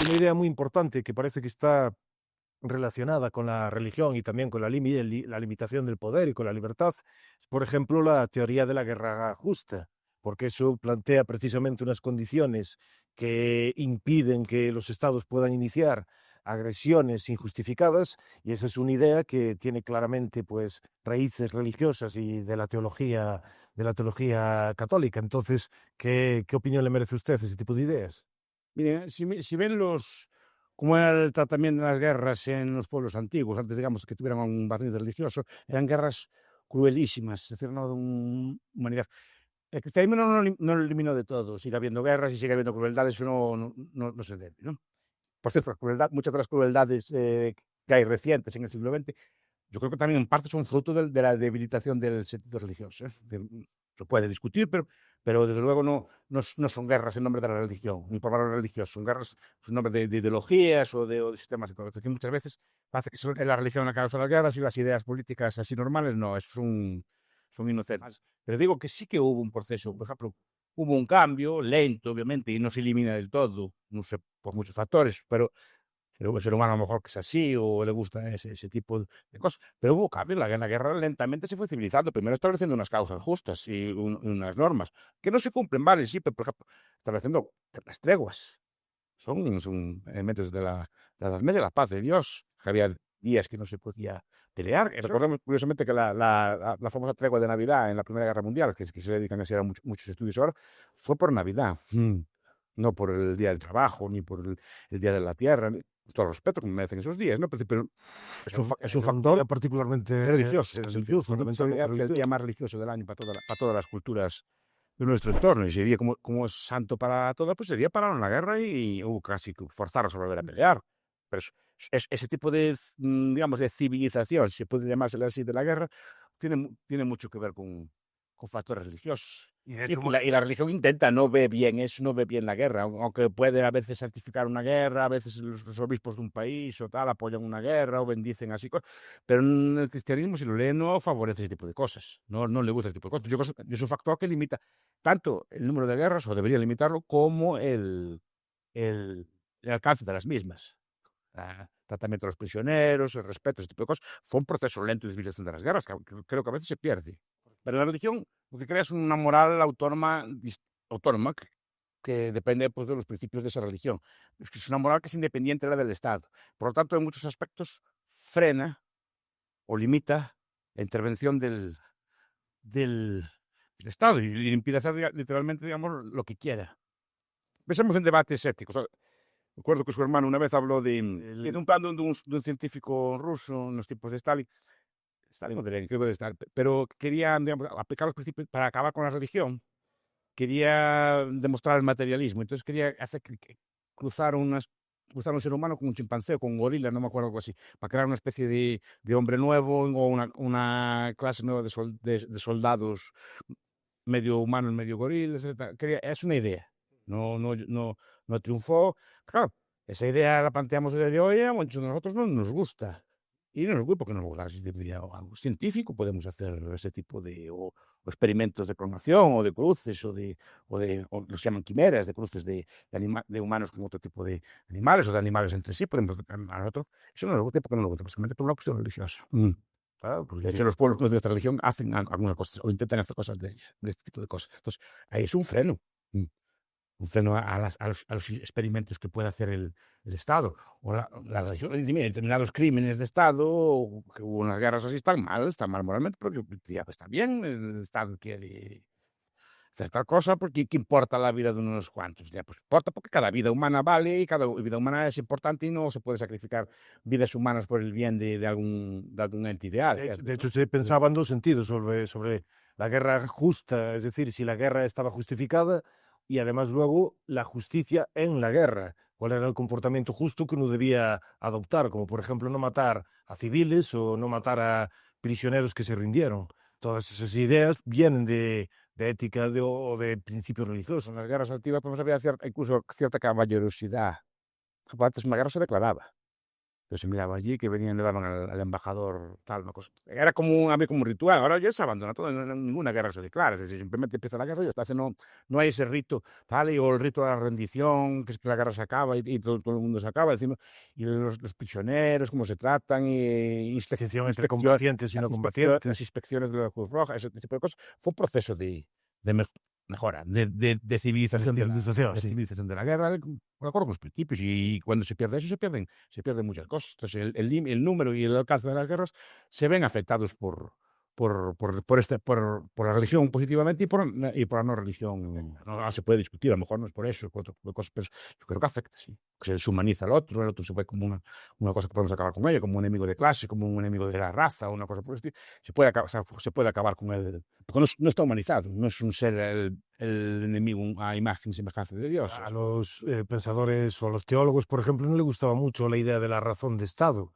una idea muy importante que parece que está relacionada con la religión y también con la limitación del poder y con la libertad, es, por ejemplo, la teoría de la guerra justa, porque eso plantea precisamente unas condiciones que impiden que los estados puedan iniciar agresiones injustificadas, y esa es una idea que tiene claramente pues raíces religiosas y de la teología católica. Entonces, ¿qué opinión le merece a usted ese tipo de ideas? Mire, si ven cómo era el tratamiento de las guerras en los pueblos antiguos, antes, digamos, que tuvieran un barniz religioso, eran guerras cruelísimas, es decir, no de humanidad. El cristianismo no lo eliminó de todo, sigue habiendo guerras y sigue habiendo crueldades, eso no se debe, ¿no? Por cierto, muchas de las crueldades que hay recientes en el siglo XX, yo creo que también en parte son fruto de la debilitación del sentido religioso. Se puede discutir, pero desde luego no son guerras en nombre de la religión, ni por valor religioso, son guerras en nombre de ideologías o de sistemas económicos. Es decir, muchas veces parece que la religión la causa de las guerras y las ideas políticas así normales, no, eso son inocentes. Pero digo que sí que hubo un proceso, por ejemplo, hubo un cambio lento, obviamente, y no se elimina del todo, no sé, por muchos factores, pero el ser humano a lo mejor que es así o le gusta ese tipo de cosas. Pero hubo cambios, la guerra lentamente se fue civilizando, primero estableciendo unas causas justas y unas normas que no se cumplen, vale, sí, pero por ejemplo, estableciendo las treguas. Son elementos de la Edad Media, la paz de Dios, que había días que no se podía pelear. Recordemos curiosamente que la famosa tregua de Navidad en la Primera Guerra Mundial, que se dedican a hacer muchos estudios ahora, fue por Navidad. No por el Día del Trabajo, ni por el Día de la Tierra, con todo el respeto que me merecen esos días, ¿no? Pero es un Era un día factor particularmente religioso, religioso, fundamentalmente es el día religioso. más religioso del año para todas las culturas de nuestro entorno. Y ese día, como es santo para todas, pues ese día pararon la guerra y hubo casi que forzarlos a volver a pelear. Pero ese tipo digamos, de civilización, si puede llamársela así, de la guerra, tiene mucho que ver con factores religiosos. Y de Y, hecho, y la, y la religión intenta, no ve bien eso, no ve bien la guerra, aunque puede a veces santificar una guerra, a veces los obispos de un país o tal apoyan una guerra o bendicen así cosas, pero en el cristianismo, si lo lee, no favorece ese tipo de cosas, no le gusta ese tipo de cosas. Es un factor que limita tanto el número de guerras, o debería limitarlo, como el, el alcance de las mismas. Tratamiento de los prisioneros, el respeto, ese tipo de cosas. Fue un proceso lento de civilización de las guerras, que creo que a veces se pierde. Pero la religión lo que crea es una moral autónoma que depende pues, de los principios de esa religión. Es una moral que es independiente de la del Estado. Por lo tanto, en muchos aspectos frena o limita la intervención del, del Estado y impide hacer literalmente, digamos, lo que quiera. Pensemos en debates éticos. Recuerdo que su hermano una vez habló de un plan de un científico ruso en los tiempos de Stalin. Stalin o de Lenin, creo que de Stalin, pero quería, digamos, aplicar los principios para acabar con la religión. Quería demostrar el materialismo. Entonces quería hacer cruzar cruzar un ser humano con un chimpancé o con un gorila, no me acuerdo, algo así, para crear una especie de hombre nuevo o una clase nueva de soldados medio humanos, medio gorilas, etcétera. Es una idea. No triunfó. Claro, esa idea la planteamos el día de hoy, a muchos de nosotros no nos gusta. Y no nos gusta porque no nos gusta. Si de algo científico podemos hacer ese tipo o experimentos de clonación o de cruces o los llaman quimeras, de cruces de humanos con otro tipo de animales o de animales entre sí. Podemos a nosotros. Eso no nos gusta porque no nos gusta, básicamente por una cuestión religiosa. claro, De hecho, porque los pueblos de nuestra religión hacen algunas cosas o intentan hacer cosas de este tipo de cosas. Entonces, ahí es un freno. Mm, un freno a los experimentos que puede hacer el Estado. O la religión, mira, determinados crímenes de Estado, o que hubo unas guerras así, están mal moralmente, porque ya, pues, está bien, el Estado quiere hacer tal cosa, porque ¿qué importa la vida de unos cuantos? Ya, pues importa porque cada vida humana vale y cada vida humana es importante y no se puede sacrificar vidas humanas por el bien de algún ente ideal. de hecho se pensaba en dos sentidos sobre la guerra justa, es decir, si la guerra estaba justificada y además luego la justicia en la guerra, cuál era el comportamiento justo que uno debía adoptar, como por ejemplo no matar a civiles o no matar a prisioneros que se rindieron. Todas esas ideas vienen de ética o de principios En religiosos. las guerras antiguas, pues había incluso cierta caballerosidad. Antes una guerra se declaraba. Entonces se miraba allí que venían, le daban al embajador tal, una cosa. Era como había como un ritual. Ahora ya se abandona todo, ninguna guerra se declara. Es decir, simplemente empieza la guerra y ya está. No hay ese rito tal, o el rito de la rendición, que es que la guerra se acaba y todo el mundo se acaba. Decimos, y los prisioneros, cómo se tratan, y Distinción entre combatientes y no las combatientes. inspecciones de la Cruz Roja, ese tipo de cosas. Fue un proceso de mejora, de civilización, Civilización, de sí. civilización de la guerra, de acuerdo con los principios. Y cuando se pierde eso, se pierden muchas cosas. Entonces, el número y el alcance de las guerras se ven afectados por la religión positivamente y por la no religión. No se puede discutir, a lo mejor no es por eso, por otro tipo de cosas, pero yo creo que afecta, sí. Se deshumaniza el otro se ve como una cosa que podemos acabar con ello, como un enemigo de clase, como un enemigo de la raza, una cosa por el estilo. Se puede acabar con él, porque no está humanizado, no es un ser el enemigo a imagen y semejanza de Dios. A los pensadores o a los teólogos, por ejemplo, no le gustaba mucho la idea de la razón de Estado,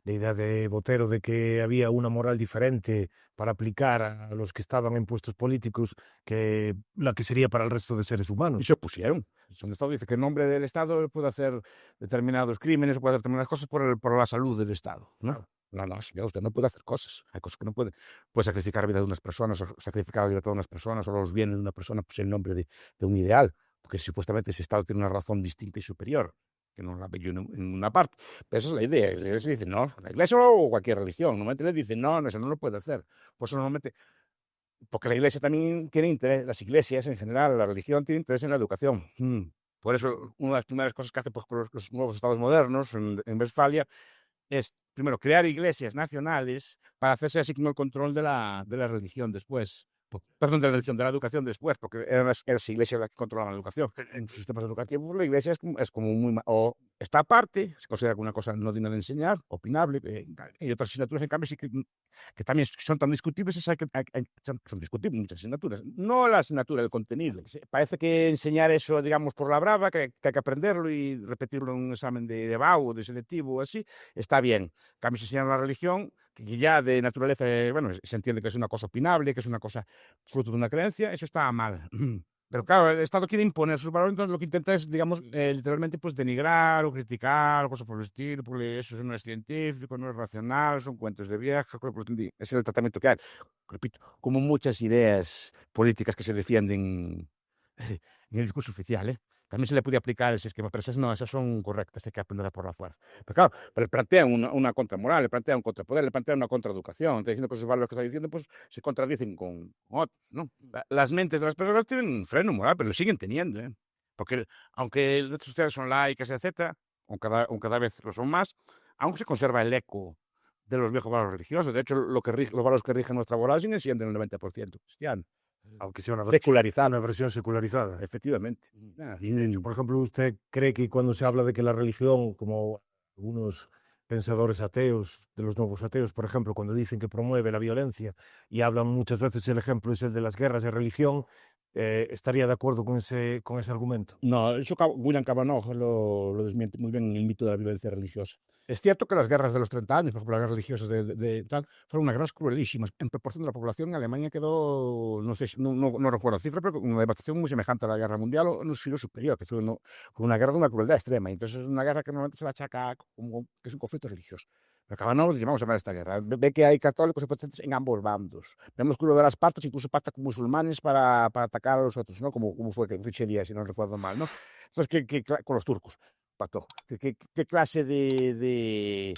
la idea de Botero de que había una moral diferente para aplicar a los que estaban en puestos políticos que la que sería para el resto de seres Y humanos. se opusieron. El Estado dice que en nombre del Estado puede hacer determinados crímenes, puede hacer determinadas cosas por la salud del Estado, ¿no? Claro. No, señor, usted no puede hacer cosas. Hay cosas que no puede. Puede sacrificar la vida de unas personas, o sacrificar la libertad de unas personas, o los bienes de una persona, pues en nombre de un ideal, porque supuestamente ese Estado tiene una razón distinta y superior, que no la ve yo en una parte. Pero esa es la idea. La Iglesia dice, no, la Iglesia o cualquier religión, normalmente le dice, no, eso no lo puede hacer. Por eso normalmente, porque la Iglesia también tiene interés, las iglesias en general, la religión tiene interés en la educación. Por eso, una de las primeras cosas que hace por los nuevos estados modernos en Westfalia es, primero, crear iglesias nacionales para hacerse así como el control de la religión después. Perdón, de la religión, de la educación después, porque eran las iglesias las que controlaban la educación. En sus sistemas educativos, la iglesia es como o está aparte, se considera como una cosa no digna de enseñar, opinable, y otras asignaturas, en cambio, sí que también son tan discutibles, son discutibles muchas asignaturas. No la asignatura, el contenido. Parece que enseñar eso, digamos, por la brava, que hay que aprenderlo y repetirlo en un examen de BAU, de selectivo o así, está bien. En cambio, si enseñan la religión, que ya de naturaleza, bueno, se entiende que es una cosa opinable, que es una cosa fruto de una creencia, eso está mal. Pero claro, el Estado quiere imponer sus valores, entonces lo que intenta es, digamos, literalmente, pues denigrar o criticar o cosas por el estilo, porque eso no es científico, no es racional, son cuentos de vieja, ese es el tratamiento que hay. Repito, como muchas ideas políticas que se defienden en el discurso oficial, también se le puede aplicar ese esquema, pero esas no, esas son correctas, hay que aprenderlas por la fuerza. Pero claro, pero le plantean una contramoral, le plantean un contrapoder, le plantean una contraeducación, está diciendo que esos valores que está diciendo, pues se contradicen con otros, ¿no? Las mentes de las personas tienen un freno moral, pero lo siguen teniendo, ¿eh? Porque aunque las redes sociales son laicas, etcétera, o cada vez lo son más, aún se conserva el eco de los viejos valores religiosos. De hecho, los valores que rigen nuestra moral siguen siendo el 90% cristiano. Aunque sea Secularizado. una versión secularizada. Efectivamente. Y de hecho, por ejemplo, ¿usted cree que cuando se habla de que la religión, como algunos pensadores ateos, de los nuevos ateos, por ejemplo, cuando dicen que promueve la violencia y hablan muchas veces, el ejemplo es el de las guerras de religión, estaría de acuerdo con ese argumento? No, eso William Cavanaugh lo desmiente muy bien en el mito de la violencia religiosa. Es cierto que las guerras de los 30 años, por ejemplo, las guerras religiosas tal, fueron unas guerras cruelísimas. En proporción de la población, Alemania quedó, no sé, no recuerdo la cifra, pero con una devastación muy semejante a la guerra mundial, o no sé, superior, que fue una guerra de una crueldad extrema. Entonces es una guerra que normalmente se la achaca como que es un conflicto religioso. Pero Cavanaugh dice, vamos a ver esta guerra. Ve que hay católicos y protestantes en ambos bandos. Vemos que uno de las partes incluso pacta con musulmanes para atacar a los otros, ¿no? Como fue que Richelieu, si no recuerdo mal, ¿no? Entonces, con los turcos pactó. ¿Qué clase de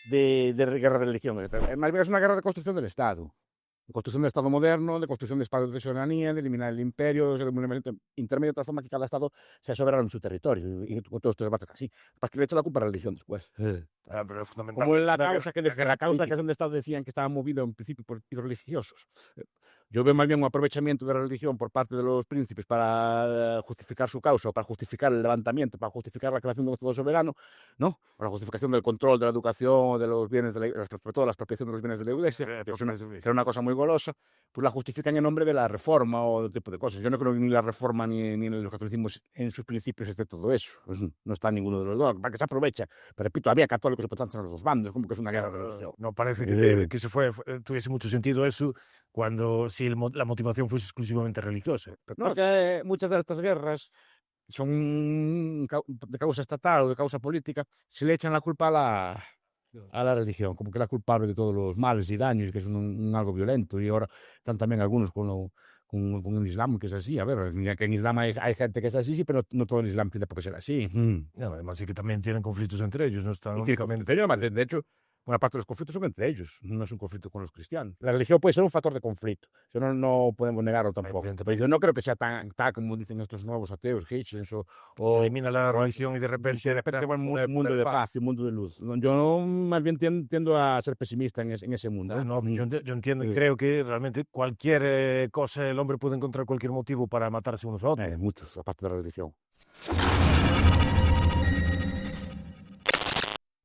guerra de religión es? Más bien es una guerra de construcción del Estado. De construcción del Estado moderno, de construcción de espacios de soberanía, de eliminar el imperio, de un intermedio de tal forma que cada Estado sea soberano en su territorio. Y con todos estos debates así. Para que le eche la culpa a la religión después. Pero es fundamental. Como la causa que es donde Estado decían que estaba movido en principio por motivos religiosos. Yo veo más bien un aprovechamiento de la religión por parte de los príncipes para justificar su causa, o para justificar el levantamiento, para justificar la creación de un Estado soberano, ¿no? Para la justificación del control de la educación, de los bienes, sobre todo la expropiación de los bienes de la Iglesia, que era una cosa muy golosa, pues la justifican en nombre de la reforma o de tipo de cosas. Yo no creo que ni la reforma ni el catolicismo en sus principios esté todo eso. No está ninguno de los dos. Para que se aprovecha. Pero repito, había católicos y protestantes en los dos bandos, como que es una guerra de religión. No parece que tuviese mucho sentido eso si la motivación fuese exclusivamente religiosa. No, es que muchas de estas guerras son de causa estatal o de causa política, se le echan la culpa a la religión, como que la culpable de todos los males y daños, que es algo violento. Y ahora están también algunos con el Islam, que es así. A ver, que en Islam hay gente que es así, sí, pero no todo el Islam tiene por qué ser así. No, además sí que también tienen conflictos entre ellos, no están únicamente... Además, de hecho, buena parte de los conflictos son entre ellos, no es un conflicto con los cristianos. La religión puede ser un factor de conflicto, eso no podemos negarlo tampoco. Pero yo no creo que sea tan como dicen estos nuevos ateos, Hitchens o elimina la religión y de repente va un mundo de paz y un mundo de luz. Yo más bien tiendo a ser pesimista en ese mundo. No, yo entiendo y creo que realmente cualquier cosa, el hombre puede encontrar cualquier motivo para matarse unos a otros. Muchos, aparte de la religión.